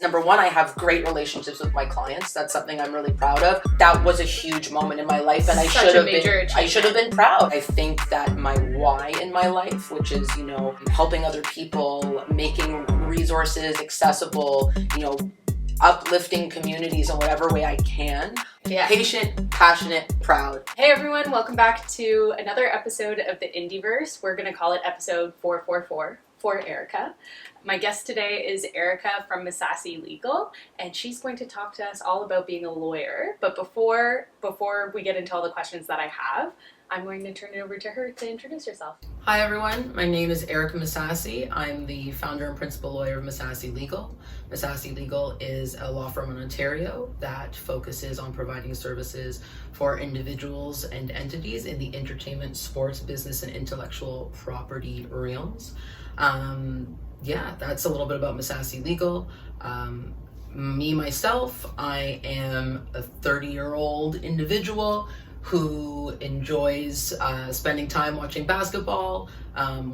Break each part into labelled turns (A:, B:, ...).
A: Number one, I have great relationships with my clients. That's something I'm really proud of. That was a huge moment in my life, and I should have been proud. I think that my why in my life, which is, helping other people, making resources accessible, uplifting communities in whatever way I can.
B: Yeah.
A: Patient, passionate, proud.
B: Hey everyone, welcome back to another episode of the Indieverse. We're going to call it episode 444 for Erika. My guest today is Erika from Misasi Legal, and she's going to talk to us all about being a lawyer. But before we get into all the questions that I have, I'm going to turn it over to her to introduce herself.
A: Hi everyone, my name is Erika Misasi. I'm the founder and principal lawyer of Misasi Legal. Misasi Legal is a law firm in Ontario that focuses on providing services for individuals and entities in the entertainment, sports, business, and intellectual property realms. That's a little bit about Misasi Legal. Myself, I am a 30-year-old individual who enjoys spending time watching basketball,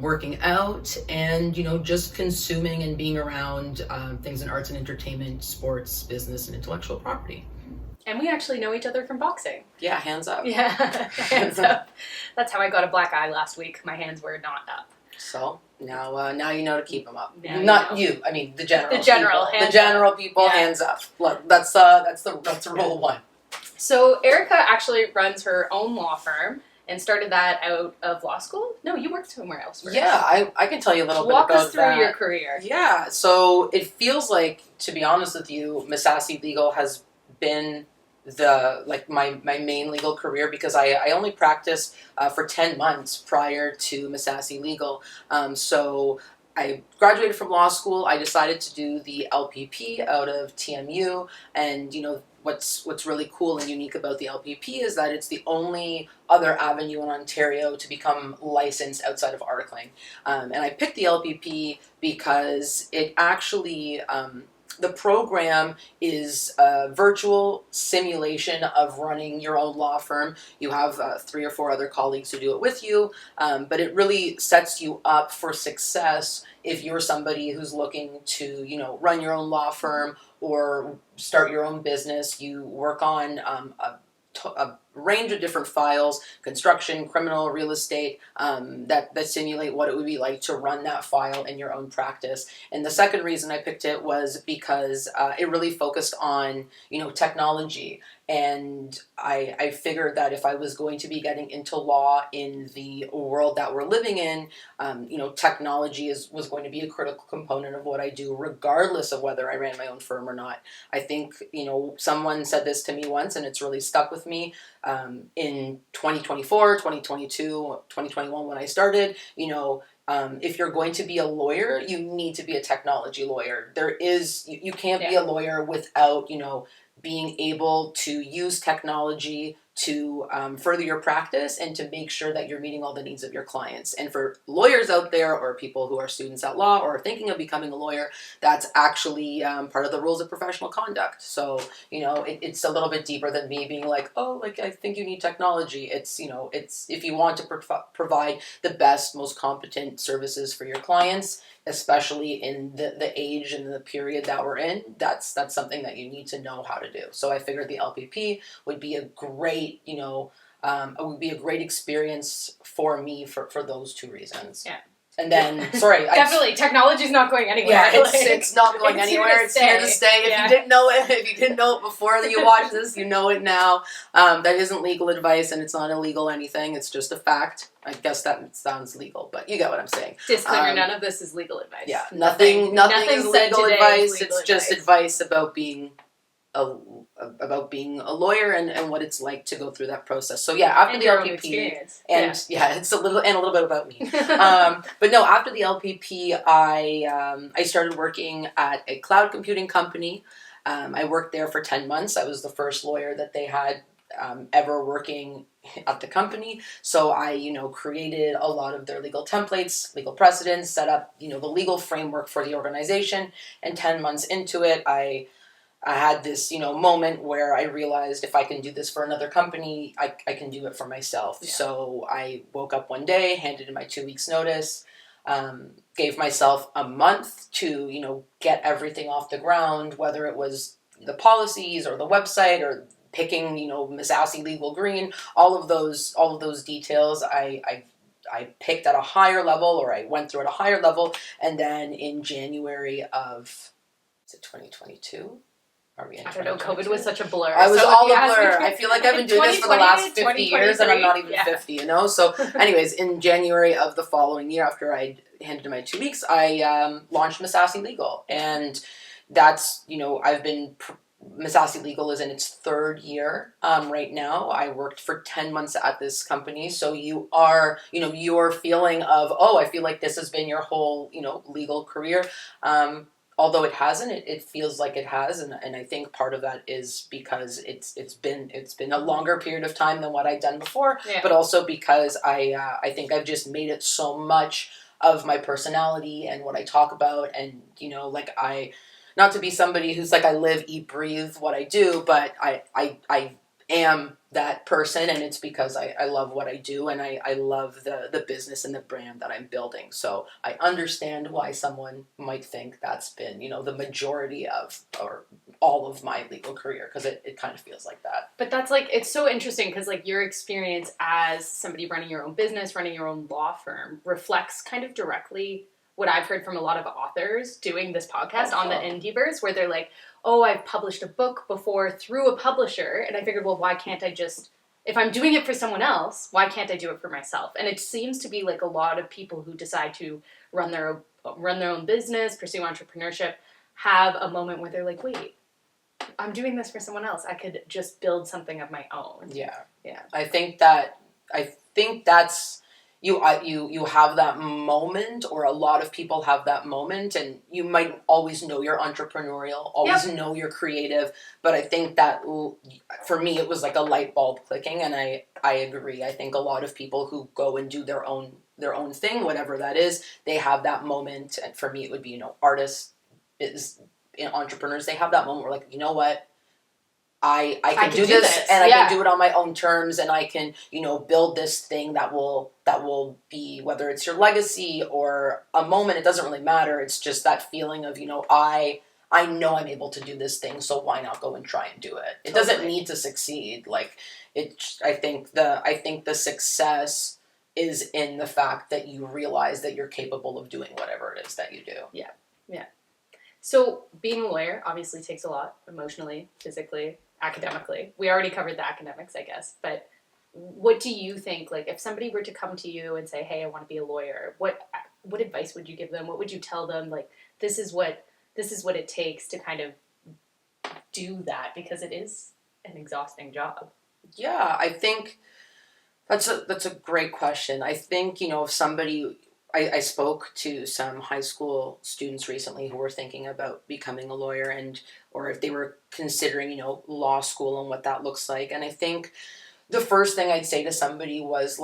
A: working out, and just consuming and being around things in arts and entertainment, sports, business, and intellectual property.
B: And we actually know each other from boxing.
A: Yeah, hands up.
B: Yeah, hands up. That's how I got a black eye last week. My hands were not up.
A: So now you know to keep them up.
B: Now
A: Not you. I mean the general.
B: The general.
A: People. The general
B: up.
A: people.
B: Yeah.
A: Hands up. Look, that's rule one.
B: So Erika actually runs her own law firm and started that out of law school. No, you worked somewhere else first.
A: Yeah, I can tell you a little bit
B: about that.
A: about
B: Walk us through your career.
A: Yeah, so it feels like, to be honest with you, Misasi Legal has been my main legal career, because I only practiced for 10 months prior to Misasi Legal. So I graduated from law school. I decided to do the LPP out of TMU, and what's really cool and unique about the LPP is that it's the only other avenue in Ontario to become licensed outside of articling. And I picked the LPP because it actually the program is a virtual simulation of running your own law firm. You have 3 or 4 other colleagues who do it with you, but it really sets you up for success if you're somebody who's looking to, run your own law firm or start your own business. You work on a range of different files: construction, criminal, real estate, that simulate what it would be like to run that file in your own practice. And the second reason I picked it was because it really focused on technology. And I figured that if I was going to be getting into law in the world that we're living in, technology was going to be a critical component of what I do, regardless of whether I ran my own firm or not. I think, someone said this to me once, and it's really stuck with me. In 2024, 2022, 2021, when I started, if you're going to be a lawyer, you need to be a technology lawyer. You can't be a lawyer without, being able to use technology to further your practice and to make sure that you're meeting all the needs of your clients. And for lawyers out there, or people who are students at law or are thinking of becoming a lawyer, that's actually part of the rules of professional conduct. So, it's a little bit deeper than me being like, I think you need technology. It's if you want to provide the best, most competent services for your clients, especially in the age and the period that we're in, that's something that you need to know how to do. So I figured the LPP would be a great, it would be a great experience for me for those 2 reasons.
B: Yeah.
A: And then, sorry.
B: Definitely, technology's not going anywhere.
A: Yeah, it's not going anywhere. It's here to stay. If you didn't know it before you watch this, you know it now. That isn't legal advice, and it's not illegal anything. It's just a fact. I guess that sounds legal, but you get what I'm saying.
B: Disclaimer: none of this is legal advice.
A: Yeah, nothing is legal advice. It's just advice about being a lawyer and what it's like to go through that process. So yeah, after the LPP, it's a little bit about me. But no, after the LPP, I started working at a cloud computing company. I worked there for 10 months. I was the first lawyer that they had ever working at the company. So I, created a lot of their legal templates, legal precedents, set up, the legal framework for the organization. And 10 months into it, I had this, moment where I realized if I can do this for another company, I can do it for myself. Yeah. So I woke up one day, handed in my 2 weeks notice. gave myself a month to, get everything off the ground, whether it was the policies or the website or picking, Missassy Legal Green, all of those details I picked at a higher level, or I went through at a higher level. And then in January of, is it 2022? Are we in
B: I don't know. COVID was such a blur.
A: I was
B: so
A: all a blur. I feel like I've been doing this for the last 50 years and I'm not even 50, So anyways, in January of the following year, after I handed in my 2 weeks, I launched Missassy Legal. And that's, Missassy Legal is in its 3rd year right now. I worked for 10 months at this company. So you are, your feeling of, I feel like this has been your whole, legal career. Although it hasn't, it feels like it has, and I think part of that is because it's been a longer period of time than what I'd done before, but also because I think I've just made it so much of my personality and what I talk about, and not to be somebody who's like I live, eat, breathe what I do, but I am that person, and it's because I love what I do, and I love the business and the brand that I'm building. So I understand why someone might think that's been, the majority of or all of my legal career, because it kind of feels like that.
B: But that's it's so interesting because your experience as somebody running your own business, running your own law firm reflects kind of directly what I've heard from a lot of authors doing this podcast on the Indieverse, where they're like, oh, I've published a book before through a publisher, and I figured, well, why can't I just, if I'm doing it for someone else, why can't I do it for myself? And it seems to be a lot of people who decide to run their own business, pursue entrepreneurship, have a moment where they're like, wait, I'm doing this for someone else. I could just build something of my own.
A: Yeah.
B: Yeah.
A: I think that's you have that moment, or a lot of people have that moment, and you might always know you're entrepreneurial, always know you're creative, but I think that for me it was like a light bulb clicking, and I agree. I think a lot of people who go and do their own thing, whatever that is, they have that moment, and for me it would be, artists, entrepreneurs, they have that moment where like, you know what, I can do this, and I can do it on my own terms, and I can, build this thing that will be, whether it's your legacy or a moment, it doesn't really matter. It's just that feeling of, I know I'm able to do this thing, so why not go and try and do it? It doesn't need to succeed. I think the success is in the fact that you realize that you're capable of doing whatever it is that you do.
B: Yeah. Yeah. So being a lawyer obviously takes a lot, emotionally, physically, academically. We already covered the academics, I guess, but what do you think, if somebody were to come to you and say, hey, I want to be a lawyer, what advice would you give them? What would you tell them? This is what it takes to kind of do that, because it is an exhausting job.
A: Yeah, I think that's a great question. I think, if somebody, I spoke to some high school students recently who were thinking about becoming a lawyer, or if they were considering, law school and what that looks like. And I think the first thing I'd say to somebody was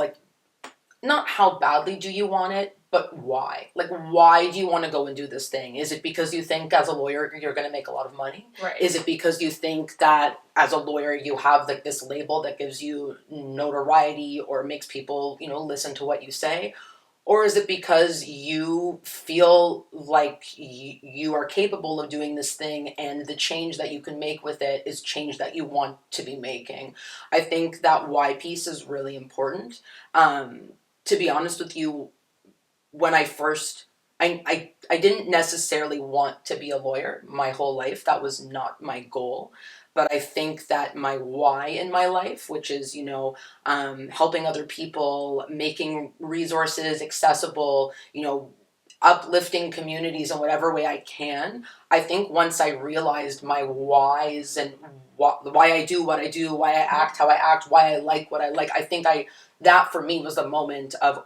A: not how badly do you want it, but why? Why do you want to go and do this thing? Is it because you think as a lawyer you're going to make a lot of money?
B: Right.
A: Is it because you think that as a lawyer you have this label that gives you notoriety or makes people, listen to what you say? Or is it because you feel like you are capable of doing this thing, and the change that you can make with it is change that you want to be making? I think that why piece is really important. To be honest with you, when I first, I didn't necessarily want to be a lawyer my whole life. That was not my goal. But I think that my why in my life, which is, helping other people, making resources accessible, uplifting communities in whatever way I can. I think once I realized my whys and why I do what I do, why I act how I act, why I like what I like, I think that for me was the moment of,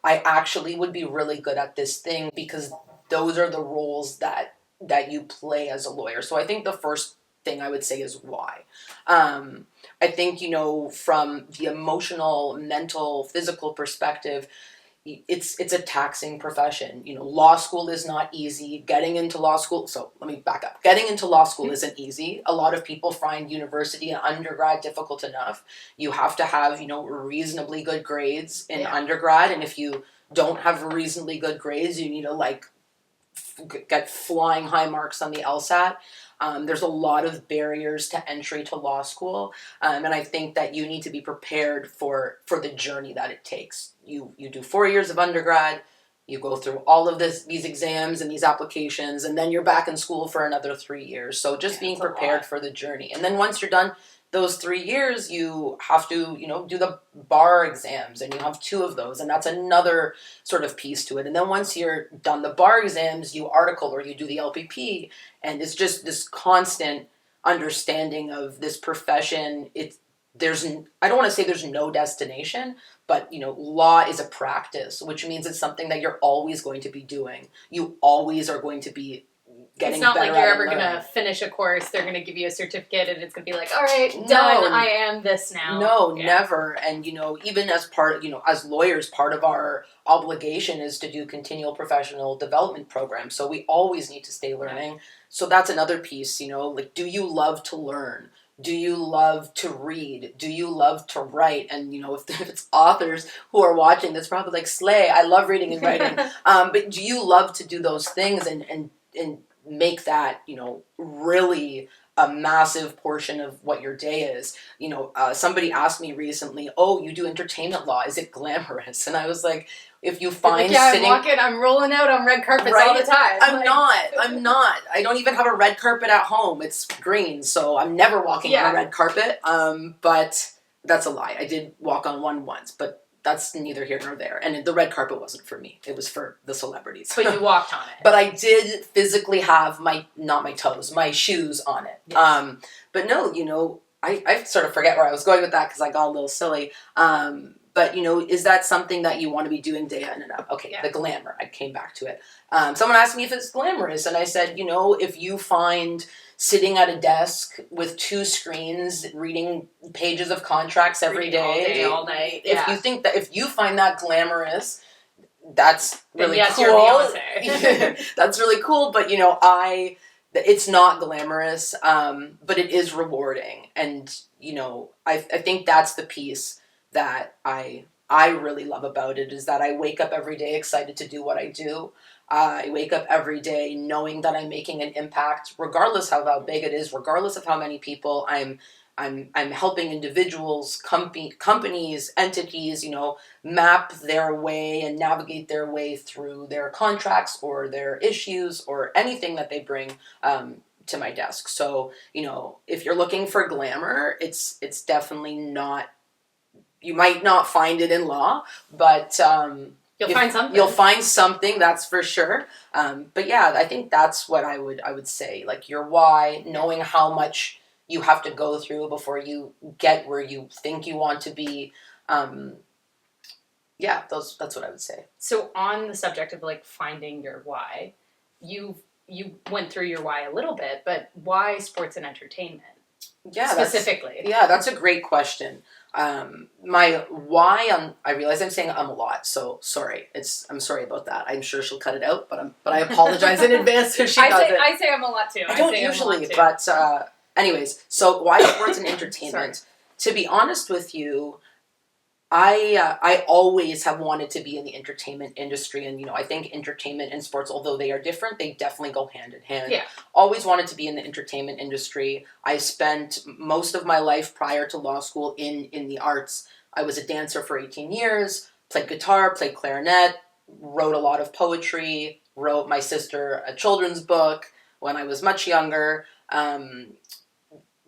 A: I actually would be really good at this thing, because those are the roles that you play as a lawyer. So I think the first thing I would say is why. I think, from the emotional, mental, physical perspective, it's a taxing profession. Law school is not easy. Getting into law school, so let me back up. Getting into law school isn't easy. A lot of people find university and undergrad difficult enough. You have to have, reasonably good grades in undergrad, and if you don't have reasonably good grades, you need to like get flying high marks on the LSAT. There's a lot of barriers to entry to law school, and I think that you need to be prepared for the journey that it takes. You do 4 years of undergrad, you go through all of these exams and these applications, and then you're back in school for another 3 years. So just being prepared for the journey. And then once you're done those 3 years, you have to, do the bar exams, and you have 2 of those, and that's another sort of piece to it. And then once you're done the bar exams, you article or you do the LPP, and it's just this constant understanding of this profession. I don't want to say there's no destination, but law is a practice, which means it's something that you're always going to be doing. You always are going to be getting better.
B: It's not like you're ever going to finish a course, they're going to give you a certificate, and it's going to be like, all right, done, I am this now.
A: No, never. And, even as as lawyers, part of our obligation is to do continual professional development programs. So we always need to stay learning. Yeah. So that's another piece, like, do you love to learn? Do you love to read? Do you love to write? And, if it's authors who are watching, that's probably like, slay, I love reading and writing. But do you love to do those things and make that, really a massive portion of what your day is? Somebody asked me recently, oh, you do entertainment law, is it glamorous? And I was like, if you find sitting...
B: I'm rolling out on red carpets all the time.
A: I'm not. I don't even have a red carpet at home. It's green, so I'm never walking on a red carpet. But that's a lie. I did walk on one once, but that's neither here nor there. And the red carpet wasn't for me. It was for the celebrities.
B: But you walked on it.
A: But I did physically have my shoes on it. Yes. But no, I sort of forget where I was going with that because I got a little silly. But, is that something that you want to be doing day in and out? Okay, The glamour. I came back to it. Someone asked me if it's glamorous, and I said, if you find sitting at a desk with 2 screens, reading pages of contracts every day,
B: all night.
A: If you find that glamorous, that's really cool.
B: You're Beyonce.
A: That's really cool. But it's not glamorous, but it is rewarding, and I think that's the piece that I really love about it, is that I wake up every day excited to do what I do. I wake up every day knowing that I'm making an impact, regardless of how big it is, regardless of how many people I'm helping individuals, companies, entities, map their way and navigate their way through their contracts or their issues or anything that they bring to my desk. So, if you're looking for glamour, it's definitely not. You might not find it in law, but
B: you'll find something.
A: You'll find something, that's for sure. But yeah, I think that's what I would say. Like, your why, knowing how much you have to go through before you get where you think you want to be. That's what I would say.
B: So on the subject of like finding your why, you went through your why a little bit, but why sports and entertainment?
A: Yeah,
B: specifically.
A: That's a great question. My why, I realize I'm saying a lot, so sorry. I'm sorry about that. I'm sure she'll cut it out, but I apologize in advance if she doesn't.
B: I say I'm a lot too.
A: I don't usually, but anyways, so why sports and entertainment? To be honest with you, I always have wanted to be in the entertainment industry, and I think entertainment and sports, although they are different, they definitely go hand in hand.
B: Yeah.
A: Always wanted to be in the entertainment industry. I spent most of my life prior to law school in the arts. I was a dancer for 18 years, played guitar, played clarinet, wrote a lot of poetry, wrote my sister a children's book when I was much younger.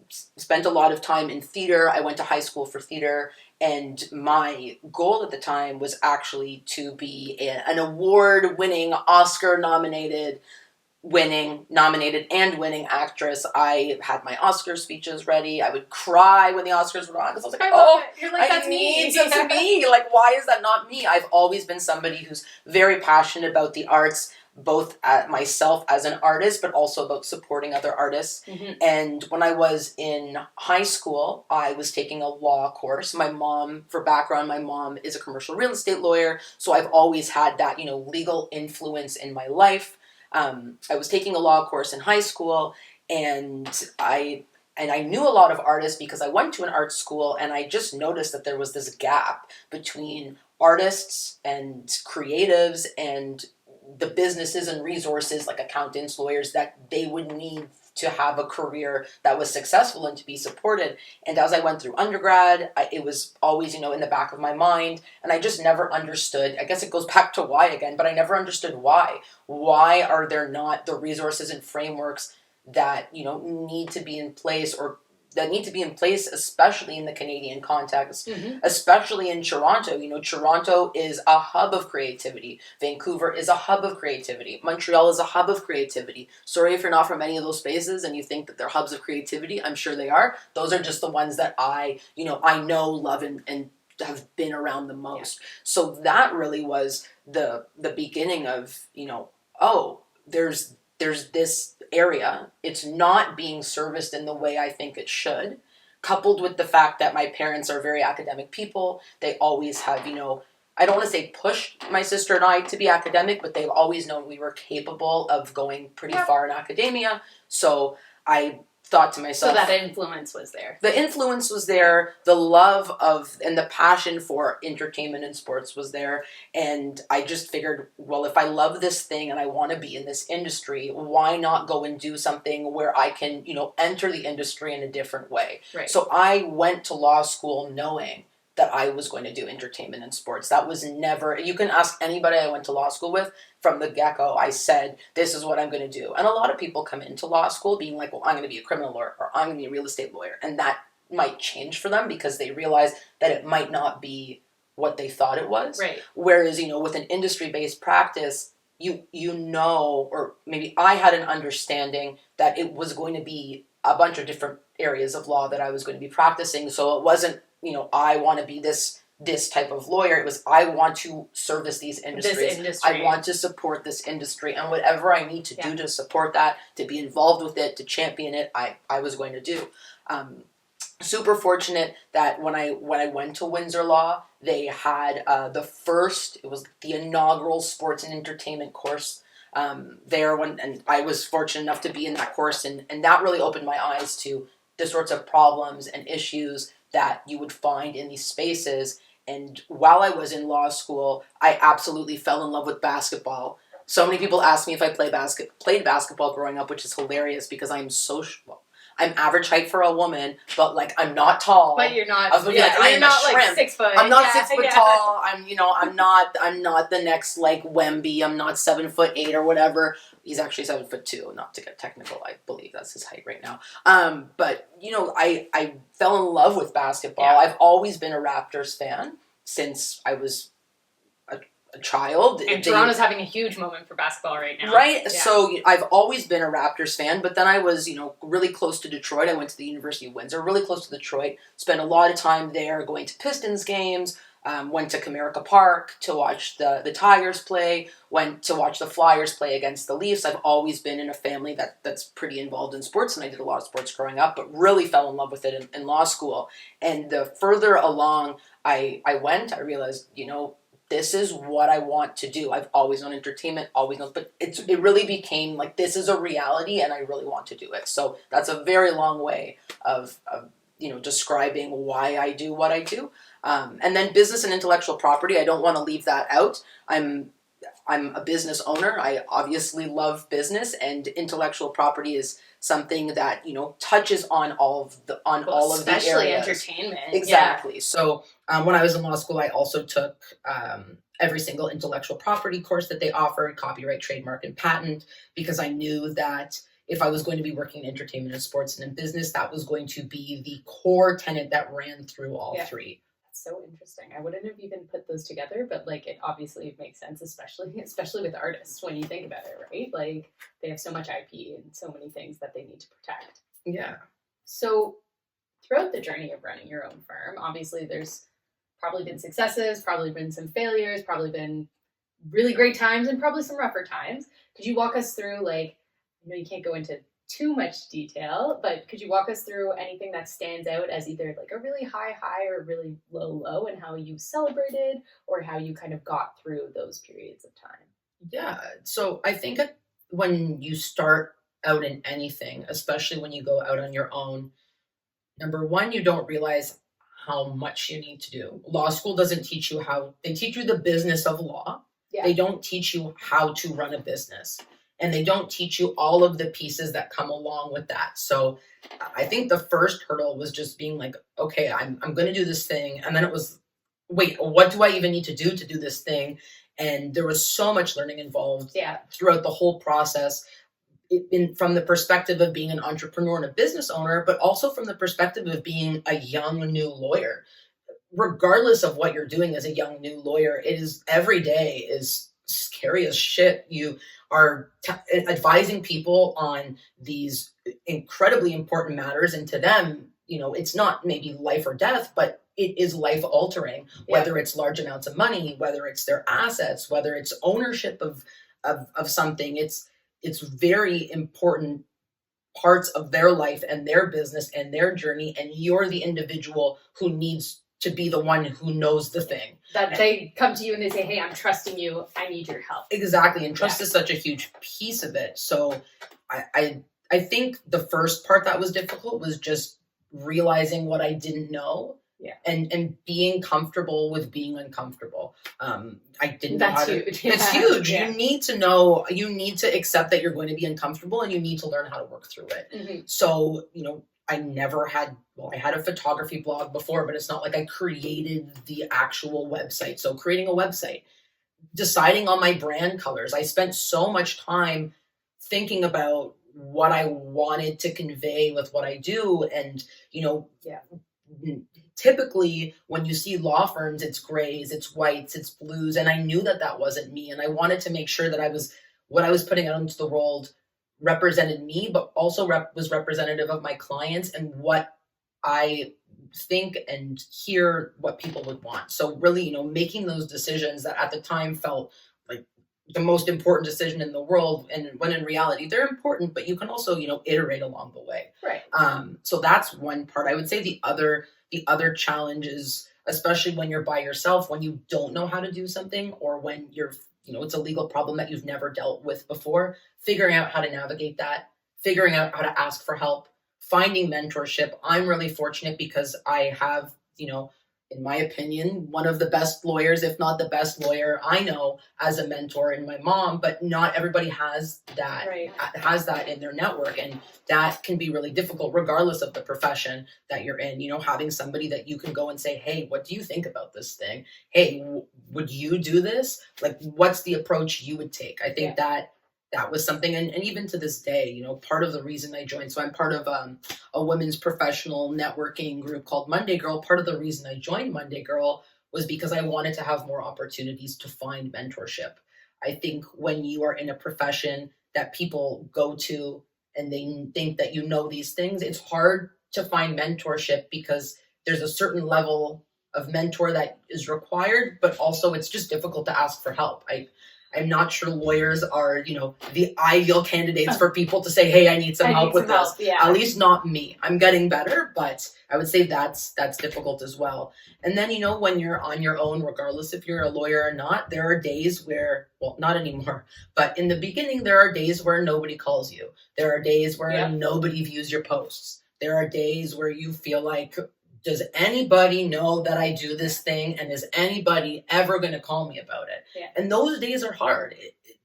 A: Spent a lot of time in theater. I went to high school for theater. And my goal at the time was actually to be an award-winning, Oscar-nominated and winning actress. I had my Oscar speeches ready. I would cry when the Oscars were on because I was like,
B: you're like, that's me.
A: That's me. Like, why is that not me? I've always been somebody who's very passionate about the arts, both at myself as an artist, but also about supporting other artists. Mm-hmm. And when I was in high school, I was taking a law course. My mom is a commercial real estate lawyer, so I've always had that, legal influence in my life. I was taking a law course in high school, and I And I knew a lot of artists because I went to an art school, and I just noticed that there was this gap between artists and creatives and the businesses and resources like accountants, lawyers that they would need to have a career that was successful and to be supported. And as I went through undergrad, it was always, in the back of my mind. And I just never understood. I guess it goes back to why again, but I never understood why. Why are there not the resources and frameworks that, need to be in place, or that need to be in place, especially in the Canadian context, especially in Toronto. Toronto is a hub of creativity. Vancouver is a hub of creativity. Montreal is a hub of creativity. Sorry if you're not from any of those spaces and you think that they're hubs of creativity. I'm sure they are. Those are just the ones that I know, love, and have been around the most. Yeah. So that really was the beginning of, oh, there's this area. It's not being serviced in the way I think it should, coupled with the fact that my parents are very academic people. They always have, I don't want to say pushed my sister and I to be academic, but they've always known we were capable of going pretty far in academia. So I thought to myself...
B: So that influence was there.
A: The influence was there. The love of and the passion for entertainment and sports was there. And I just figured, well, if I love this thing and I want to be in this industry, why not go and do something where I can, enter the industry in a different way?
B: Right.
A: So I went to law school knowing that I was going to do entertainment and sports. That was never... You can ask anybody I went to law school with. From the get-go, I said, this is what I'm going to do. And a lot of people come into law school being like, well, I'm going to be a criminal lawyer, or I'm going to be a real estate lawyer. And that might change for them because they realize that it might not be what they thought it was.
B: Right.
A: Whereas, with an industry-based practice, or maybe I had an understanding that it was going to be a bunch of different areas of law that I was going to be practicing. So it wasn't, I want to be this type of lawyer. It was, I want to service these industries. I want to support this industry, and whatever I need to do to support that, to be involved with it, to champion it, I was going to do. Super fortunate that when I went to Windsor Law, they had it was the inaugural sports and entertainment course there, and I was fortunate enough to be in that course, and that really opened my eyes to the sorts of problems and issues that you would find in these spaces. And while I was in law school, I absolutely fell in love with basketball. So many people ask me if I played basketball growing up, which is hilarious because I'm I'm average height for a woman, but I'm not tall.
B: But you're not.
A: I was you're not 6 foot. I'm not 6 foot tall. I'm not the next Wemby. I'm not 7'8" or whatever. He's actually 7'2". Not to get technical, I believe that's his height right now. But I fell in love with basketball. Yeah. I've always been a Raptors fan since I was a child.
B: And Toronto's having a huge moment for basketball right now.
A: Right?
B: Yeah.
A: So I've always been a Raptors fan, but then I was, really close to Detroit. I went to the University of Windsor, really close to Detroit, spent a lot of time there going to Pistons games, went to Comerica Park to watch the Tigers play, went to watch the Flyers play against the Leafs. I've always been in a family that's pretty involved in sports, and I did a lot of sports growing up, but really fell in love with it in law school. And the further along I went, I realized, this is what I want to do. I've always known entertainment, but it really became this is a reality, and I really want to do it. So that's a very long way of describing why I do what I do. And then business and intellectual property, I don't want to leave that out. I'm a business owner. I obviously love business, and intellectual property is something that touches on all of the areas.
B: Especially entertainment.
A: Exactly.
B: Yeah.
A: So when I was in law school, I also took every single intellectual property course that they offered, copyright, trademark, and patent, because I knew that if I was going to be working in entertainment and sports and in business, that was going to be the core tenet that ran through all three.
B: So interesting. I wouldn't have even put those together, but it obviously makes sense, especially with artists when you think about it, right? They have so much IP and so many things that they need to protect.
A: Yeah.
B: So throughout the journey of running your own firm, obviously there's probably been successes, probably been some failures, probably been really great times, and probably some rougher times. Could you walk us through, you can't go into too much detail, but could you walk us through anything that stands out as either a really high or really low, and how you celebrated or how you kind of got through those periods of time?
A: Yeah. So I think when you start out in anything, especially when you go out on your own, Number one, you don't realize how much you need to do. Law school doesn't teach you they teach you the business of law.
B: Yeah.
A: They don't teach you how to run a business. And they don't teach you all of the pieces that come along with that. So I think the first hurdle was just being like, okay, I'm going to do this thing. And then it was, wait, what do I even need to do this thing? And there was so much learning involved throughout the whole process. From the perspective of being an entrepreneur and a business owner, but also from the perspective of being a young new lawyer. Regardless of what you're doing as a young new lawyer, every day is scary as shit. You are advising people on these incredibly important matters, and to them, it's not maybe life or death, but it is life altering, whether it's large amounts of money, whether it's their assets, whether it's ownership of something. It's very important parts of their life and their business and their journey, and you're the individual who needs to be the one who knows the thing.
B: That they come to you and they say, hey, I'm trusting you, I need your help.
A: Exactly, and trust is such a huge piece of it. So I think the first part that was difficult was just realizing what I didn't know.
B: Yeah.
A: And being comfortable with being uncomfortable. I didn't know
B: That's
A: how to.
B: huge.
A: It's huge. Yeah. You need to accept that you're going to be uncomfortable, and you need to learn how to work through it.
B: Mm-hmm.
A: So, I had a photography blog before, but it's not like I created the actual website. So creating a website, deciding on my brand colors. I spent so much time thinking about what I wanted to convey with what I do. And, typically when you see law firms, it's grays, it's whites, it's blues. And I knew that wasn't me. And I wanted to make sure that what I was putting out into the world represented me, but also was representative of my clients and what I think and hear what people would want. So really, making those decisions that at the time felt like the most important decision in the world, and when in reality they're important, but you can also iterate along the way.
B: Right.
A: So that's one part. I would say the other challenge is, especially when you're by yourself, when you don't know how to do something, or when you're it's a legal problem that you've never dealt with before, figuring out how to navigate that, figuring out how to ask for help, finding mentorship. I'm really fortunate because I have in my opinion, one of the best lawyers, if not the best lawyer I know, as a mentor in my mom, but not everybody has that, in their network. And that can be really difficult regardless of the profession that you're in, having somebody that you can go and say, hey, what do you think about this thing? Hey, would you do this? Like, what's the approach you would take? I think that was something, and even to this day, part of the reason I joined, so I'm part of a women's professional networking group called Monday Girl. Part of the reason I joined Monday Girl was because I wanted to have more opportunities to find mentorship. I think when you are in a profession that people go to and they think that these things, it's hard to find mentorship because there's a certain level of mentor that is required, but also it's just difficult to ask for help. I'm not sure lawyers are, the ideal candidates for people to say, hey, I need some help with this.
B: Yeah.
A: At least not me. I'm getting better, but I would say that's difficult as well. And then, when you're on your own, regardless if you're a lawyer or not, there are days where, well, not anymore, but in the beginning, there are days where nobody calls you. There are days where nobody views your posts. There are days where you feel like, does anybody know that I do this thing? And is anybody ever going to call me about it?
B: Yeah.
A: And those days are hard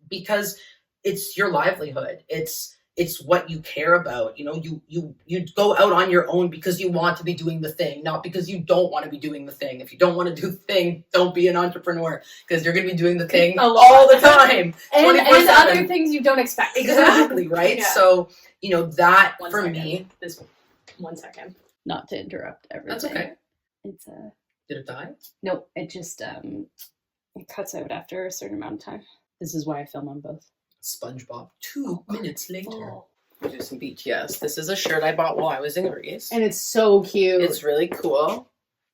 A: because it's your livelihood. It's what you care about. You go out on your own because you want to be doing the thing, not because you don't want to be doing the thing. If you don't want to do the thing, don't be an entrepreneur, because you're going to be doing the thing all the time.
B: and other things you don't expect.
A: Exactly, right? Yeah. So, that
B: one
A: for
B: second.
A: me.
B: This 1 second.
C: Not to interrupt everything.
A: That's okay.
C: It's
A: Did it die?
C: No, it just it cuts out after a certain amount of time. This is why I film on both.
A: SpongeBob. 2 minutes later. We do some BTS. This is a shirt I bought while I was in Greece.
B: And it's so cute.
A: It's really cool.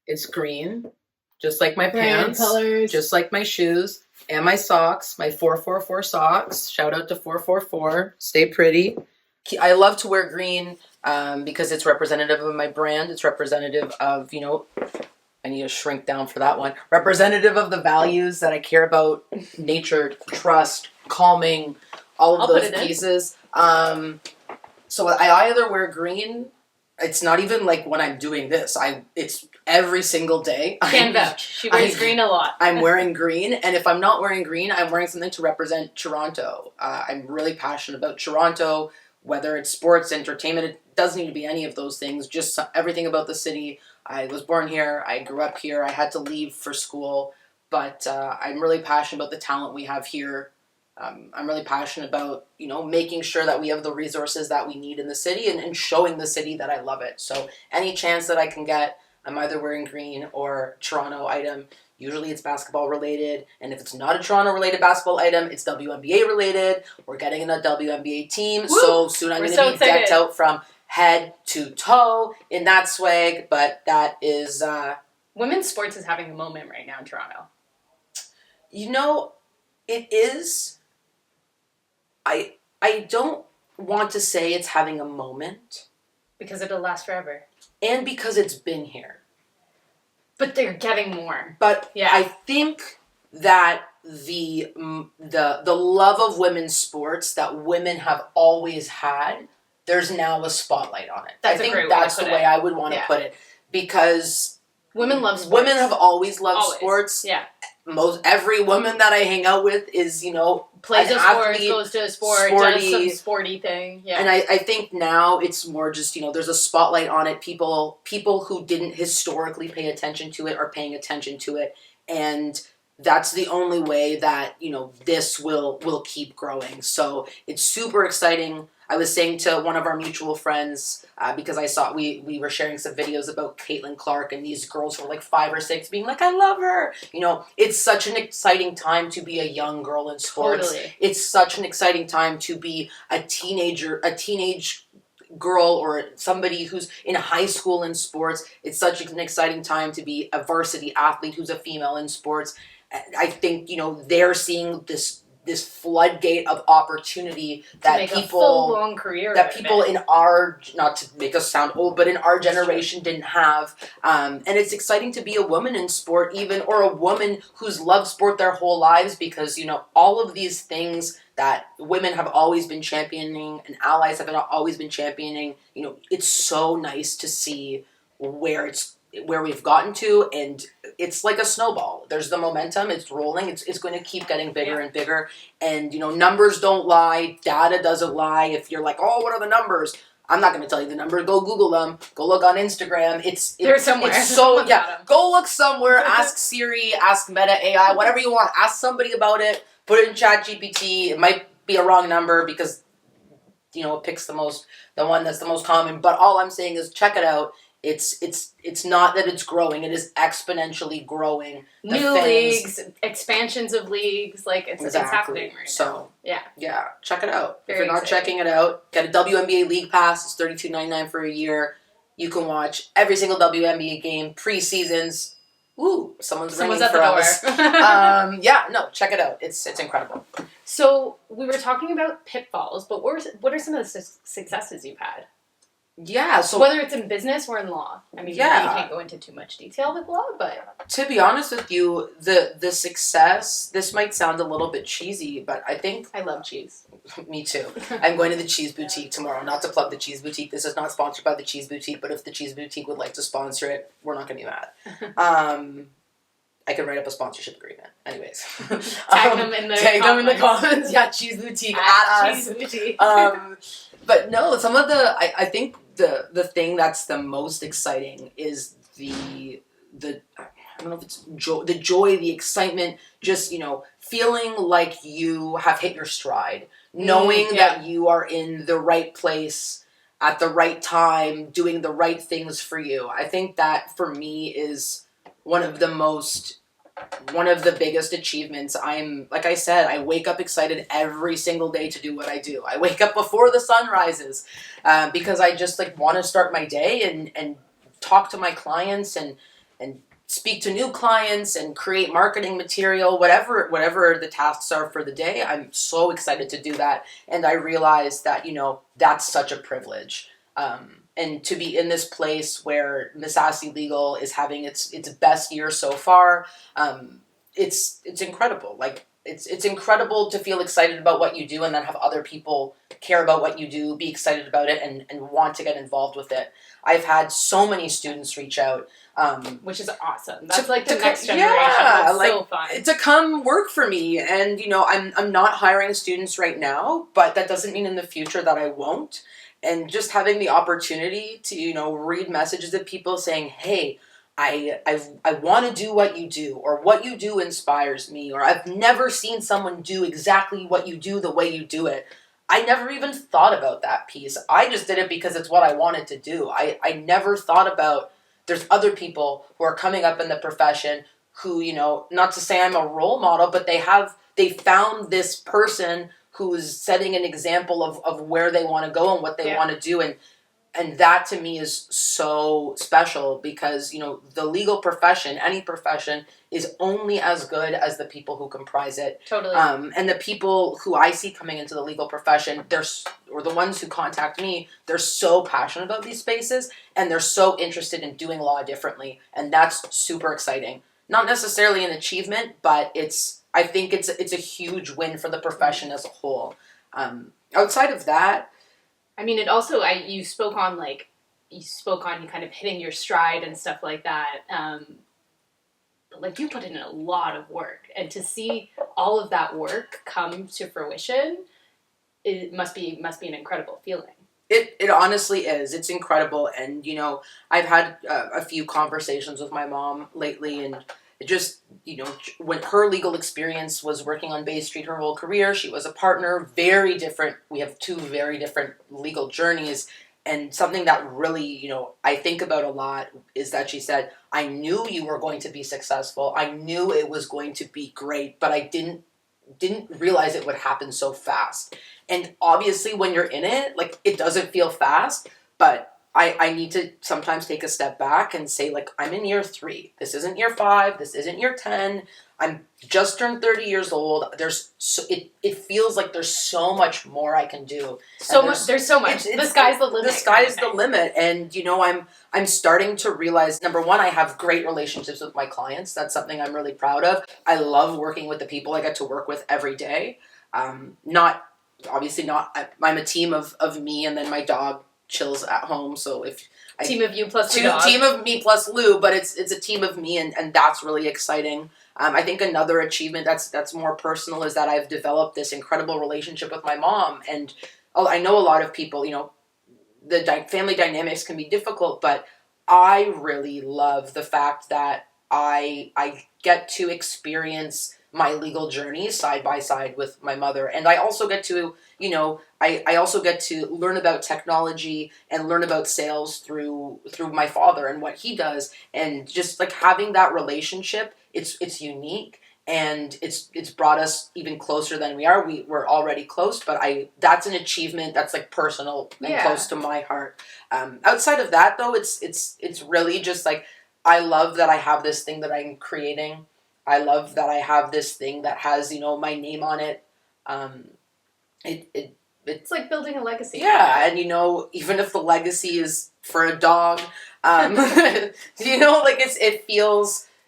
A: It's green, just like my pants,
B: colors,
A: just like my shoes, and my socks. My 444 socks. Shout out to 444. Stay pretty. I love to wear green because it's representative of my brand. It's representative of, I need to shrink down for that one. Representative of the values that I care about: nature, trust, calming, all of those pieces. So I either wear green it's not even like when I'm doing this. It's every single day.
B: Can vouch. She wears green a lot.
A: I'm wearing green, and if I'm not wearing green, I'm wearing something to represent Toronto. I'm really passionate about Toronto, whether it's sports, entertainment. It doesn't need to be any of those things, just everything about the city. I was born here. I grew up here. I had to leave for school, but I'm really passionate about the talent we have here. I'm really passionate about, making sure that we have the resources that we need in the city and showing the city that I love it. So any chance that I can get, I'm either wearing green or Toronto item. Usually it's basketball related. And if it's not a Toronto related basketball item, it's WNBA related. We're getting in a WNBA team.
B: Woo!
A: So soon I'm going to be decked out from head to toe in that swag. But that is...
B: Women's sports is having a moment right now in Toronto.
A: It is... I don't want to say it's having a moment.
B: Because it'll last forever.
A: And because it's been here.
B: But they're getting more.
A: But
B: yeah.
A: I think that the love of women's sports that women have always had, there's now a spotlight on it.
B: That's
A: the way I would want to put it. Because
B: women love sports.
A: Women have always loved sports.
B: Yeah.
A: Every woman that I hang out with is,
B: plays a sport,
A: athlete,
B: goes to a sport, does some sporty thing. Yeah.
A: And I think now it's more just, there's a spotlight on it. People who didn't historically pay attention to it are paying attention to it. And that's the only way that, this will keep growing. So it's super exciting. I was saying to one of our mutual friends, because I saw we were sharing some videos about Caitlin Clark and these girls who were like 5 or 6 being like, I love her. It's such an exciting time to be a young girl in sports.
B: Totally.
A: It's such an exciting time to be a teenage girl or somebody who's in high school in sports. It's such an exciting time to be a varsity athlete who's a female in sports. I think, they're seeing this floodgate of opportunity that
B: make
A: people
B: a full long career
A: that people in our, not to make us sound old, but in our generation didn't have. And it's exciting to be a woman in sport, or a woman who's loved sport their whole lives, because all of these things that women have always been championing and allies have always been championing. It's so nice to see where we've gotten to, and it's like a snowball. There's the momentum, it's rolling, it's going to keep getting bigger and bigger, and numbers don't lie, data doesn't lie. If you're like, oh, what are the numbers? I'm not going to tell you the numbers. Go Google them. Go look on Instagram.
B: They're somewhere.
A: It's so, go look somewhere. Ask Siri, ask Meta AI, whatever you want. Ask somebody about it. Put it in ChatGPT. It might be a wrong number because, it picks the one that's the most common. But all I'm saying is check it out. It's not that it's growing. It is exponentially growing.
B: New leagues, expansions of leagues, it's happening right now. Yeah,
A: check it out.
B: Very
A: if you're not checking it out, get a WNBA League Pass. It's $32.99 for a year. You can watch every single WNBA game, pre-seasons. Ooh, someone's ringing
B: at
A: for
B: the door.
A: us. Check it out. It's incredible.
B: So we were talking about pitfalls, but what are some of the successes you've had?
A: Yeah, so
B: whether it's in business or in law. I mean, you can't go into too much detail with law, but
A: to be honest with you, the success, this might sound a little bit cheesy, but I think
B: I love cheese.
A: Me too. I'm going to the Cheese Boutique tomorrow. Not to plug the Cheese Boutique. This is not sponsored by the Cheese Boutique, but if the Cheese Boutique would like to sponsor it, we're not going to be mad. I could write up a sponsorship agreement. Anyways.
B: Tag them in the
A: comments. Yeah, Cheese Boutique at us.
B: Cheese Boutique.
A: But no, some of I think the thing that's the most exciting is the I don't know if it's the joy, the excitement, just, feeling like you have hit your stride, knowing that you are in the right place at the right time, doing the right things for you. I think that for me is one of the biggest achievements. Like I said, I wake up excited every single day to do what I do. I wake up before the sun rises because I just want to start my day and talk to my clients and speak to new clients and create marketing material, whatever the tasks are for the day. I'm so excited to do that. And I realize that, that's such a privilege. And to be in this place where Misasi Legal is having its best year so far, it's incredible. it's incredible to feel excited about what you do and then have other people care about what you do, be excited about it, and want to get involved with it. I've had so many students reach out.
B: Which is awesome. That's like the
A: to
B: next generation.
A: yeah,
B: That's
A: like,
B: so fun.
A: to come work for me. And, I'm not hiring students right now, but that doesn't mean in the future that I won't. And just having the opportunity to, read messages of people saying, hey, I want to do what you do, or what you do inspires me, or I've never seen someone do exactly what you do the way you do it. I never even thought about that piece. I just did it because it's what I wanted to do. I never thought about there's other people who are coming up in the profession who, not to say I'm a role model, but they found this person who's setting an example of where they want to go and what they want to do. And that to me is so special because, the legal profession, any profession, is only as good as the people who comprise it.
B: Totally.
A: And the people who I see coming into the legal profession, or the ones who contact me, they're so passionate about these spaces and they're so interested in doing law differently. And that's super exciting. Not necessarily an achievement, but I think it's a huge win for the profession as a whole. Outside of that,
B: I mean, it also, you spoke on you kind of hitting your stride and stuff like that. But you put in a lot of work, and to see all of that work come to fruition, it must be an incredible feeling.
A: It honestly is. It's incredible. And, I've had a few conversations with my mom lately, and it just, when her legal experience was working on Bay Street her whole career, she was a partner, very different. We have two very different legal journeys. And something that really, I think about a lot is that she said, I knew you were going to be successful. I knew it was going to be great, but I didn't realize it would happen so fast. And obviously when you're in it, it doesn't feel fast, but I need to sometimes take a step back and say, I'm in year 3. This isn't year 5. This isn't year 10. I'm just turned 30 years old. It feels like there's so much more I can do.
B: There's so much. The sky's the limit.
A: The sky's the limit. And, I'm starting to realize, number one, I have great relationships with my clients. That's something I'm really proud of. I love working with the people I get to work with every day. I'm a team of me, and then my dog chills at home. So
B: team of you plus the dog.
A: Team of me plus Lou, but it's a team of me, and that's really exciting. I think another achievement that's more personal is that I've developed this incredible relationship with my mom. And I know a lot of people, the family dynamics can be difficult, but I really love the fact that I get to experience my legal journey side by side with my mother. And I also get to, I also get to learn about technology and learn about sales through my father and what he does. And just having that relationship, it's unique, and it's brought us even closer than we are. We're already close, but that's an achievement that's personal and close to my heart. Outside of that though, it's really just I love that I have this thing that I'm creating. I love that I have this thing that has, my name on it.
B: It's like building a legacy.
A: Yeah, and even if the legacy is for a dog,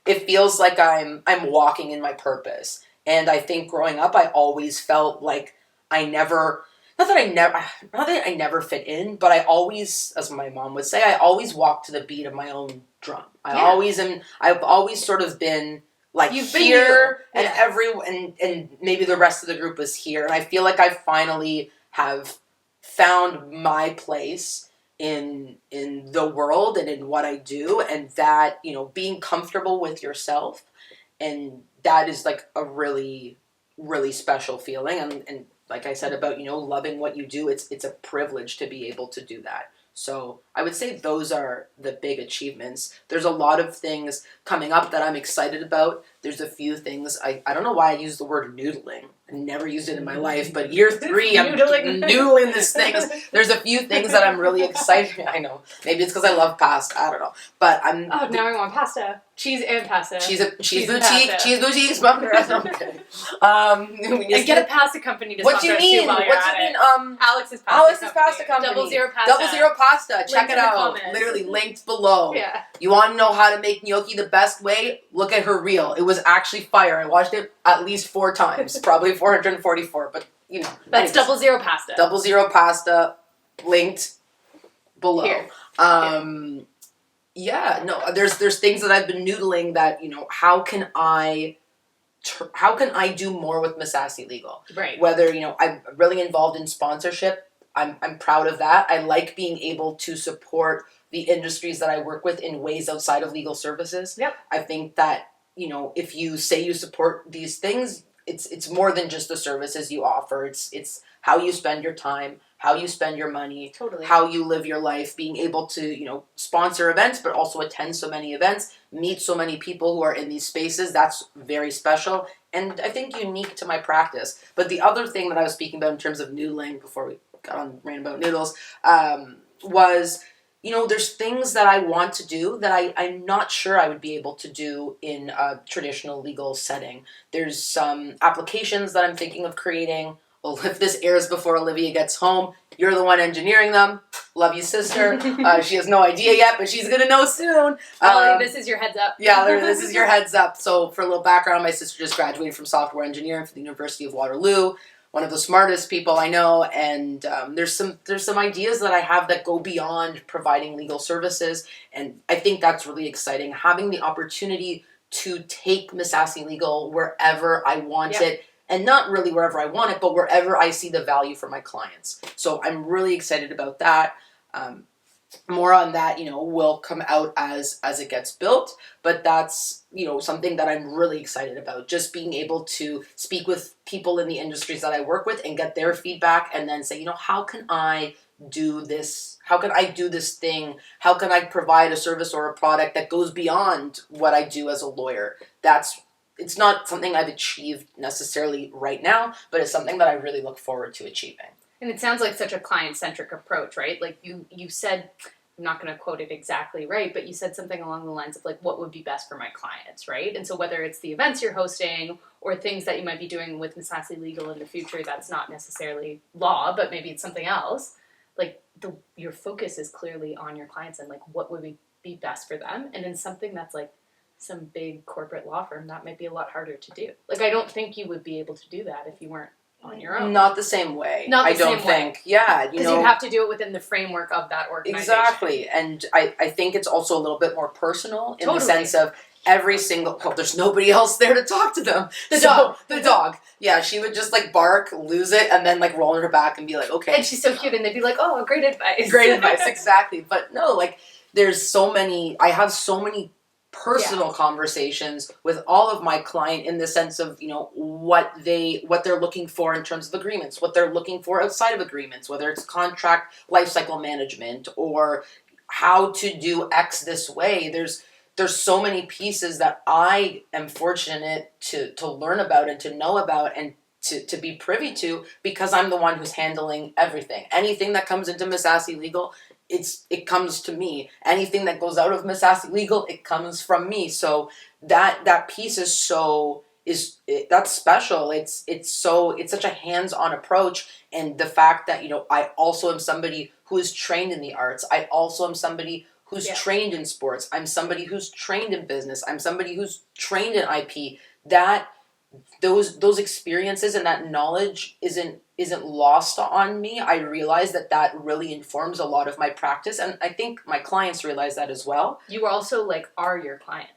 A: it feels like I'm walking in my purpose. And I think growing up, I always felt like not that I never fit in, but I always, as my mom would say, I always walk to the beat of my own drum. I've always sort of been
B: You've
A: here,
B: been you.
A: and maybe the rest of the group was here, and I feel like I finally have found my place in the world and in what I do, and that being comfortable with yourself, and that is a really, really special feeling, and like I said about loving what you do, it's a privilege to be able to do that. So I would say those are the big achievements. There's a lot of things coming up that I'm excited about. There's a few things, I don't know why I use the word noodling. I never used it in my life, but year 3, I'm
B: Noodling.
A: noodling this thing. There's a few things that I'm really excited. I know. Maybe it's because I love pasta. I don't know. But I'm.
B: Oh, now I want pasta. Cheese and pasta.
A: Cheese boutique.
B: pasta.
A: Cheese boutique sponsor us. Okay.
B: And get a pasta company to
A: What do
B: sponsor
A: you
B: us
A: mean?
B: too while
A: What
B: you're
A: do
B: at
A: you
B: it.
A: mean?
B: Alex's
A: Pasta Company.
B: Double Zero Pasta.
A: Double Zero Pasta. Check
B: Linked
A: it
B: in the
A: out.
B: comments.
A: Literally linked below.
B: Yeah.
A: You want to know how to make gnocchi the best way? Look at her reel. It was actually fire. I watched it at least 4 times, probably 444. But you know,
B: That's
A: anyways.
B: Double Zero Pasta.
A: Double Zero Pasta, linked below.
B: Here.
A: Yeah, no, there's things that I've been noodling that, you know, how can I do more with Miss Sassy Legal?
B: Right.
A: Whether, you know, I'm really involved in sponsorship. I'm proud of that. I like being able to support the industries that I work with in ways outside of legal services.
B: Yep.
A: I think that, you know, if you say you support these things, it's more than just the services you offer. It's how you spend your time, how you spend your money,
B: Totally.
A: how you live your life, being able to, you know, sponsor events, but also attend so many events, meet so many people who are in these spaces. That's very special and I think unique to my practice. But the other thing that I was speaking about in terms of noodling before we got on Rainbow Noodles was, you know, there's things that I want to do that I'm not sure I would be able to do in a traditional legal setting. There's some applications that I'm thinking of creating. Well, if this airs before Olivia gets home, you're the one engineering them. Love you, sister. She has no idea yet, but she's going to know soon.
B: This is your heads up.
A: Yeah, this is your heads up. So for a little background, my sister just graduated from software engineering from the University of Waterloo. One of the smartest people I know, and there's some ideas that I have that go beyond providing legal services, and I think that's really exciting. Having the opportunity to take Miss Sassy Legal wherever I want it, and not really wherever I want it, but wherever I see the value for my clients. So I'm really excited about that. More on that, you know, will come out as it gets built, but that's, you know, something that I'm really excited about. Just being able to speak with people in the industries that I work with and get their feedback and then say, you know, how can I do this? How can I do this thing? How can I provide a service or a product that goes beyond what I do as a lawyer? It's not something I've achieved necessarily right now, but it's something that I really look forward to achieving.
B: And it sounds like such a client-centric approach, right? Like you said, I'm not going to quote it exactly right, but you said something along the lines of like, what would be best for my clients, right? And so whether it's the events you're hosting or things that you might be doing with Miss Sassy Legal in the future, that's not necessarily law, but maybe it's something else. Like your focus is clearly on your clients and like what would be best for them. And in something that's like some big corporate law firm, that might be a lot harder to do. Like I don't think you would be able to do that if you weren't on your own.
A: Not the same way. I don't think. Yeah,
B: because you have to do it within the framework of that organization.
A: Exactly, and I think it's also a little bit more personal in the sense of every single. Well, there's nobody else there to talk to them. The dog. Yeah, she would just like bark, lose it, and then like roll on her back and be like, okay.
B: And she's so cute, and they'd be like, oh, great advice.
A: Great advice, exactly. But no, like there's so many. I have so many personal conversations with all of my client in the sense of, you know, what they're looking for in terms of agreements, what they're looking for outside of agreements, whether it's contract lifecycle management or how to do X this way. There's so many pieces that I am fortunate to learn about and to know about and to be privy to because I'm the one who's handling everything. Anything that comes into Miss Sassy Legal, it comes to me. Anything that goes out of Miss Sassy Legal, it comes from me. So that piece that's special. It's such a hands-on approach, and the fact that, you know, I also am somebody who is trained in the arts. I also am somebody who's trained in sports. I'm somebody who's trained in business. I'm somebody who's trained in IP. That those experiences and that knowledge isn't lost on me. I realize that really informs a lot of my practice, and I think my clients realize that as well.
B: You also like are your client.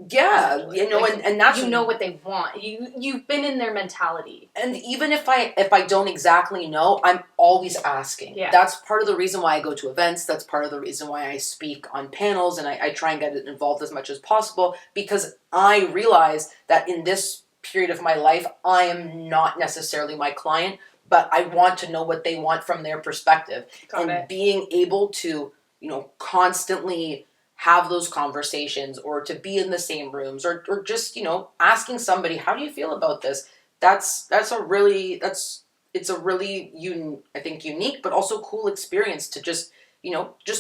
A: Yeah, you know, like, and that's,
B: you know what they want. You've been in their mentality.
A: And even if I don't exactly know, I'm always asking.
B: Yeah.
A: That's part of the reason why I go to events. That's part of the reason why I speak on panels, and I try and get involved as much as possible, because I realize that in this period of my life, I am not necessarily my client, but I want to know what they want from their perspective. Being able to, you know, constantly have those conversations or to be in the same rooms or just, you know, asking somebody, how do you feel about this? that's a really it's a really I think unique but also cool experience to just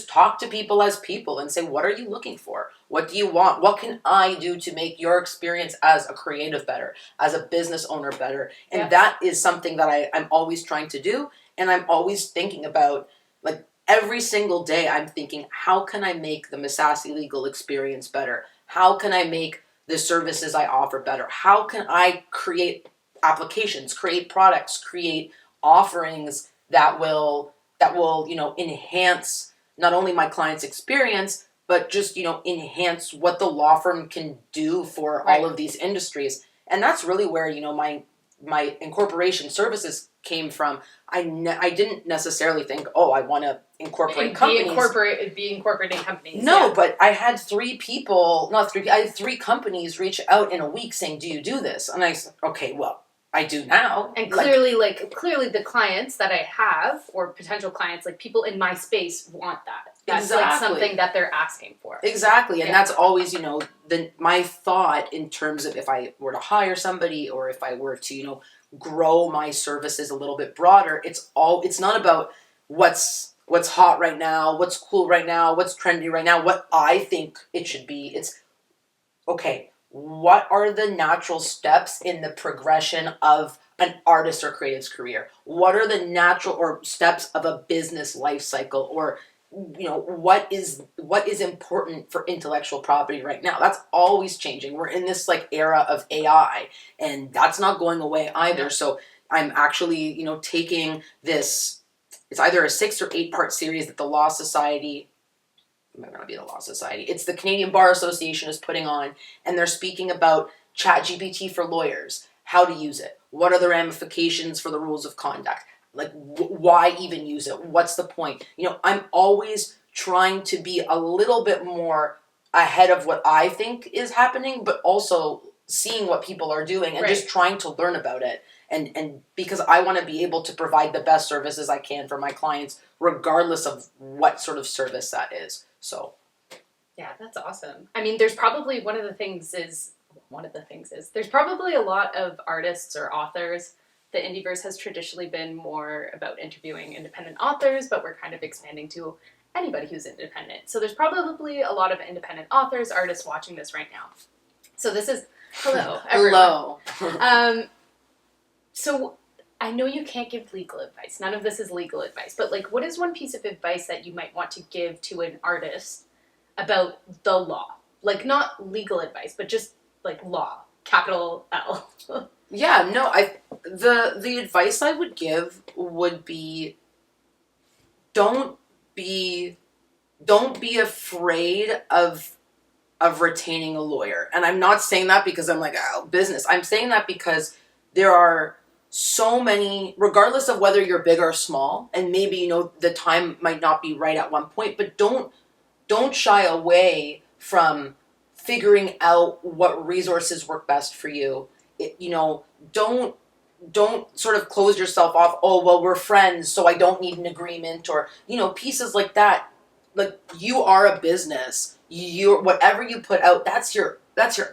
A: talk to people as people and say, what are you looking for? What do you want? What can I do to make your experience as a creative better, as a business owner better? And that is something that I'm always trying to do. And I'm always thinking about, like, every single day I'm thinking, how can I make the Misasi legal experience better? How can I make the services I offer better? How can I create applications, create products, create offerings that will enhance not only my client's experience, but just, enhance what the law firm can do for all of these industries. And that's really where, my incorporation services came from. I didn't necessarily think, oh, I want to incorporate companies.
B: Be incorporating companies.
A: No, but I had I had 3 companies reach out in a week saying, do you do this? And I said, okay, well, I do now.
B: And clearly the clients that I have, or potential clients, like people in my space, want that. That's like something that they're asking for.
A: Exactly. And that's always, my thought in terms of if I were to hire somebody or if I were to, grow my services a little bit broader, it's not about what's hot right now, what's cool right now, what's trendy right now, what I think it should be. It's okay. What are the natural steps in the progression of an artist or creative's career? What are the natural or steps of a business life cycle? Or, what is important for intellectual property right now? That's always changing. We're in this era of AI, and that's not going away either. So I'm actually, taking this, it's either a 6 or 8 part series that the Law Society, it might not be the Law Society, it's the Canadian Bar Association is putting on, and they're speaking about ChatGPT for lawyers, how to use it, what are the ramifications for the rules of conduct, like why even use it, what's the point? I'm always trying to be a little bit more ahead of what I think is happening, but also seeing what people are doing and just trying to learn about it. And because I want to be able to provide the best services I can for my clients, regardless of what sort of service that is. So,
B: yeah, that's awesome. I mean, there's probably one of the things is there's probably a lot of artists or authors. The Indieverse has traditionally been more about interviewing independent authors, but we're kind of expanding to anybody who's independent. So there's probably a lot of independent authors, artists watching this right now. So this is hello, everyone.
A: Hello.
B: So I know you can't give legal advice. None of this is legal advice. But what is one piece of advice that you might want to give to an artist about the law? Not legal advice, but just law, capital L.
A: Yeah, no, the advice I would give would be don't be afraid of retaining a lawyer. And I'm not saying that because I'm business. I'm saying that because there are so many, regardless of whether you're big or small, and maybe the time might not be right at one point, but don't shy away from figuring out what resources work best for you. Don't sort of close yourself off. Oh, well, we're friends, so I don't need an agreement, or pieces like that. You are a business. Whatever you put out, that's your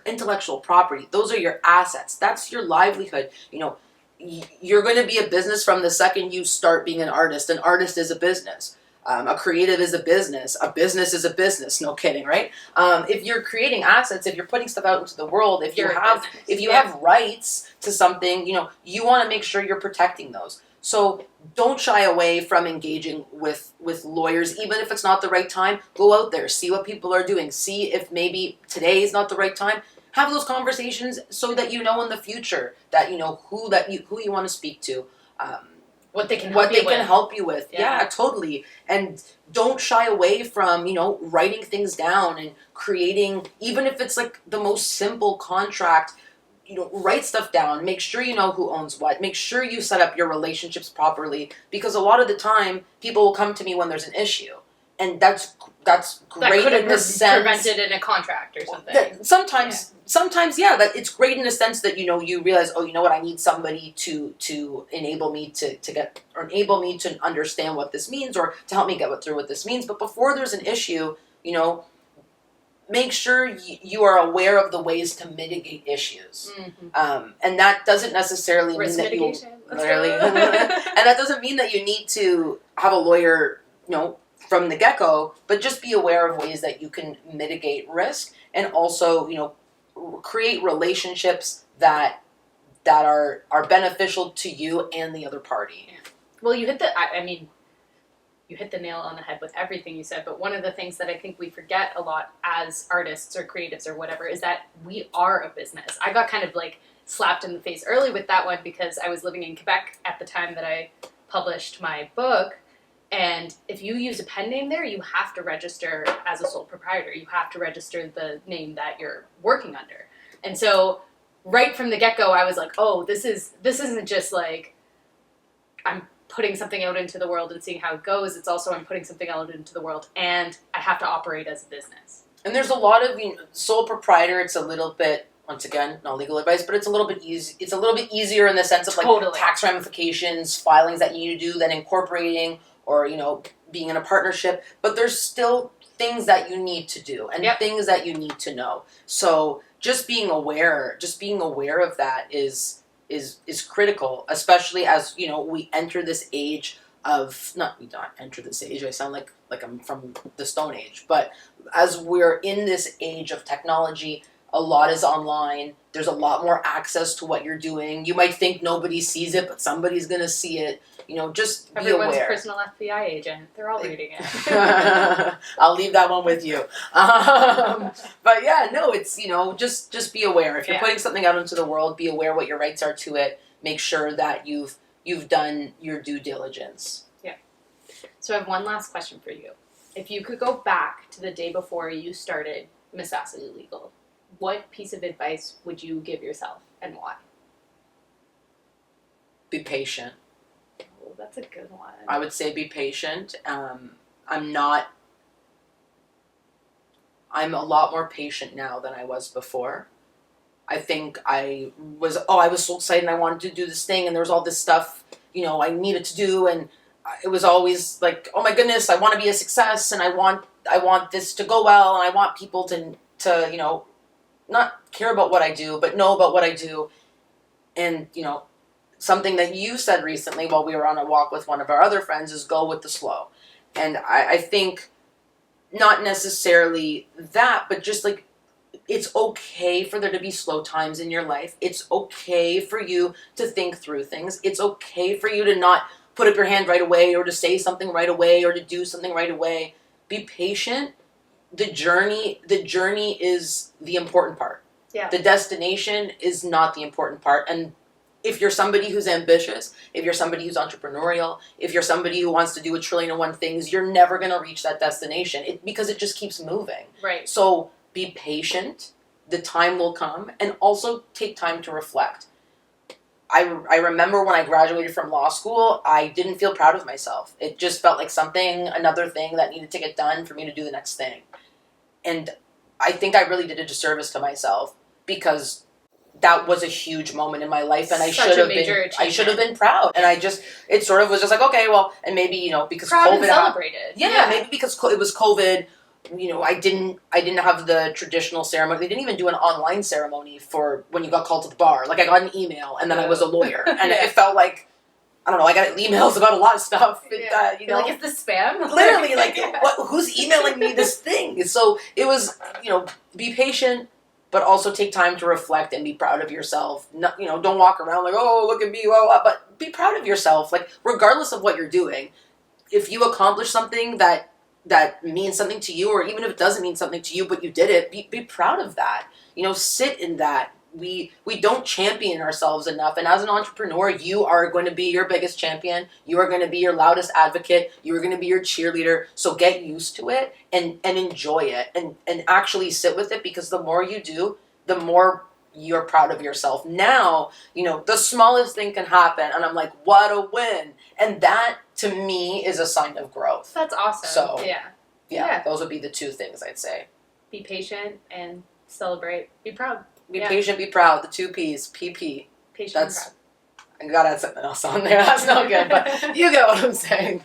A: intellectual property. Those are your assets. That's your livelihood. You're going to be a business from the second you start being an artist. An artist is a business. A creative is a business. A business is a business. No kidding, right? If you're creating assets, if you're putting stuff out into the world, if you have rights to something, you want to make sure you're protecting those. So don't shy away from engaging with lawyers, even if it's not the right time. Go out there, see what people are doing, see if maybe today is not the right time. Have those conversations so that in the future that who you want to speak to.
B: What they can
A: help you with. Yeah, totally. And don't shy away from, writing things down and creating, even if it's the most simple contract, write stuff down. Make sure you know who owns what. Make sure you set up your relationships properly, because a lot of the time people will come to me when there's an issue. And that's great in the sense,
B: prevented in a contract or something.
A: Sometimes, yeah, that it's great in the sense that you realize, oh, you know what, I need somebody to enable me to get, or enable me to understand what this means, or to help me get through what this means. But before there's an issue, make sure you are aware of the ways to mitigate issues. And that doesn't necessarily mean that
B: mitigation.
A: Literally. And that doesn't mean that you need to have a lawyer, from the get-go, but just be aware of ways that you can mitigate risk and also, create relationships that are beneficial to you and the other party.
B: Yeah. Well, you hit the nail on the head with everything you said, but one of the things that I think we forget a lot as artists or creatives or whatever is that we are a business. I got kind of like slapped in the face early with that one because I was living in Quebec at the time that I published my book, and if you use a pen name there, you have to register as a sole proprietor. You have to register the name that you're working under. And so right from the get-go, I was like, oh, this isn't just like I'm putting something out into the world and seeing how it goes. It's also I'm putting something out into the world, and I have to operate as a business.
A: And there's a lot of sole proprietor. It's a little bit, once again, not legal advice, but it's a little bit easy. It's a little bit easier in the sense of like tax ramifications, filings that you need to do, than incorporating or being in a partnership. But there's still things that you need to do and things that you need to know. So just being aware of that is critical, especially as we enter this age of we don't enter this age. I sound like I'm from the Stone Age, but as we're in this age of technology, a lot is online. There's a lot more access to what you're doing. You might think nobody sees it, but somebody's gonna see it. Just be
B: Everyone's
A: aware.
B: personal FBI agent. They're all reading it.
A: I'll leave that one with you. But yeah, no, it's just be aware. If you're putting something out into the world, be aware what your rights are to it. Make sure that you've done your due diligence.
B: Yeah. So I have one last question for you. If you could go back to the day before you started Missassy Legal, what piece of advice would you give yourself and why?
A: Be patient.
B: Oh, that's a good one.
A: I would say be patient. I'm a lot more patient now than I was before. I think I was so excited and I wanted to do this thing and there was all this stuff, I needed to do, and it was always like, oh my goodness, I want to be a success and I want this to go well and I want people to not care about what I do, but know about what I do. And, something that you said recently while we were on a walk with one of our other friends is go with the slow. And I think not necessarily that, but just like, it's okay for there to be slow times in your life. It's okay for you to think through things. It's okay for you to not put up your hand right away or to say something right away or to do something right away. Be patient. The journey is the important part.
B: Yeah.
A: The destination is not the important part. And if you're somebody who's ambitious, if you're somebody who's entrepreneurial, if you're somebody who wants to do 1,000,001 things, you're never going to reach that destination because it just keeps moving.
B: Right.
A: So be patient. The time will come, and also take time to reflect. I remember when I graduated from law school, I didn't feel proud of myself. It just felt like another thing that needed to get done for me to do the next thing. And I think I really did a disservice to myself because that was a huge moment in my life, and I should have been proud. And it sort of was just like, okay, well, and maybe, because
B: proud
A: COVID
B: and celebrated.
A: Yeah, maybe because it was COVID, I didn't have the traditional ceremony. They didn't even do an online ceremony for when you got called to the bar. Like, I got an email, and then I was a lawyer, and it felt like, I don't know, I got emails about a lot of stuff.
B: Like, is this spam?
A: Literally, like, who's emailing me this thing? So it was, be patient, but also take time to reflect and be proud of yourself. No, don't walk around like, oh, look at me, but be proud of yourself. Like, regardless of what you're doing, if you accomplish something that means something to you, or even if it doesn't mean something to you, but you did it, be proud of that. Sit in that. We don't champion ourselves enough. And as an entrepreneur, you are going to be your biggest champion. You are going to be your loudest advocate. You are going to be your cheerleader. So get used to it and enjoy it and actually sit with it, because the more you do, the more you're proud of yourself. Now, the smallest thing can happen and I'm like, what a win. And that, to me, is a sign of growth.
B: That's awesome.
A: So,
B: yeah,
A: those would be the two things I'd say.
B: Be patient and celebrate. Be proud.
A: Be patient, be proud. The two P's. PP.
B: Patient and proud.
A: I gotta add something else on there. That's not good, but you get what I'm saying.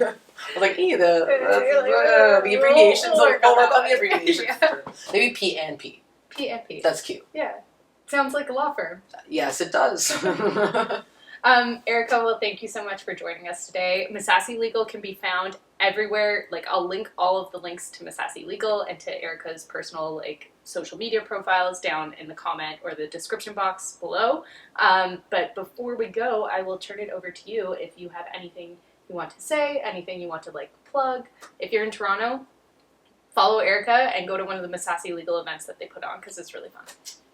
A: was like, the abbreviations. We'll work on the abbreviations.
B: Yeah.
A: Maybe P&P.
B: P&P.
A: That's cute.
B: Yeah. Sounds like a law firm.
A: Yes, it does.
B: Erika, well, thank you so much for joining us today. Misasi Legal can be found everywhere. Like, I'll link all of the links to Misasi Legal and to Erika's personal, like, social media profiles down in the comment or the description box below. But before we go, I will turn it over to you if you have anything you want to say, anything you want to, like, plug. If you're in Toronto, follow Erika and go to one of the Misasi Legal events that they put on, because it's really fun.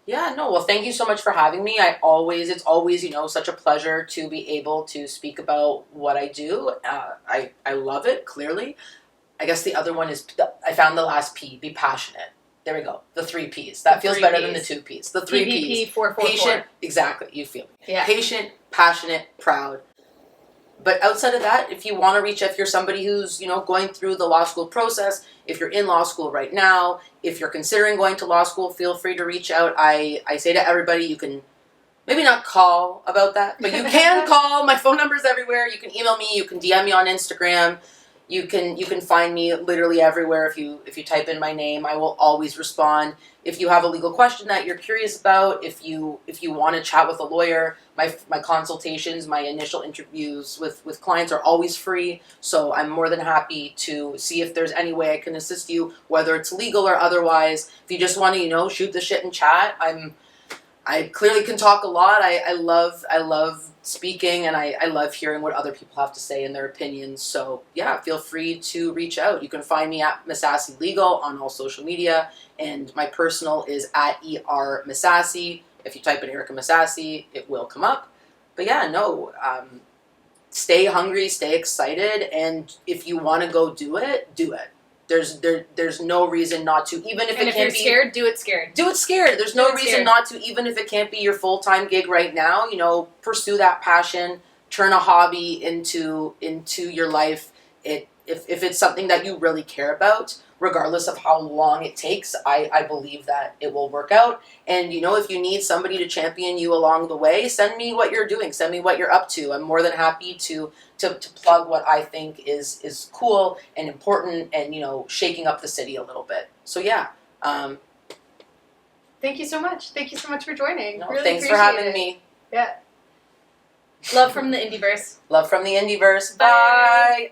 A: Yeah, no, well, thank you so much for having me. It's always, such a pleasure to be able to speak about what I do. I love it, clearly. I guess the other one is, I found the last P, be passionate. There we go. The 3 Ps. That feels better than the 2 Ps. The 3 Ps.
B: 444.
A: Patient, exactly, you feel me.
B: Yeah.
A: Patient, passionate, proud. But outside of that, if you want to if you're somebody who's, going through the law school process, if you're in law school right now, if you're considering going to law school, feel free to reach out. I say to everybody, you can maybe not call about that, but you can call. My phone number's everywhere. You can email me. You can DM me on Instagram. You can find me literally everywhere if you type in my name. I will always respond. If you have a legal question that you're curious about, if you want to chat with a lawyer, my consultations, my initial interviews with clients are always free. So I'm more than happy to see if there's any way I can assist you, whether it's legal or otherwise. If you just want to, shoot the shit and chat, I clearly can talk a lot. I love speaking, and I love hearing what other people have to say and their opinions. So yeah, feel free to reach out. You can find me at Misasi Legal on all social media, and my personal is at ER Misasi. If you type in Erika Misasi, it will come up. But yeah, no, stay hungry, stay excited, and if you want to go do it, do it. There's no reason not to, even if it can't be. And if you're
B: scared, do it scared.
A: Do it scared. There's no reason not to, even if it can't be your full-time gig right now. Pursue that passion. Turn a hobby into your life. If it's something that you really care about, regardless of how long it takes, I believe that it will work out. And if you need somebody to champion you along the way, send me what you're doing. Send me what you're up to. I'm more than happy to plug what I think is cool and important and, shaking up the city a little bit. So yeah.
B: Thank you so much. Thank you so much for joining.
A: No,
B: really
A: thanks for having me.
B: Yeah. Love from the Indieverse.
A: Love from the Indieverse.
B: Bye.
A: Bye.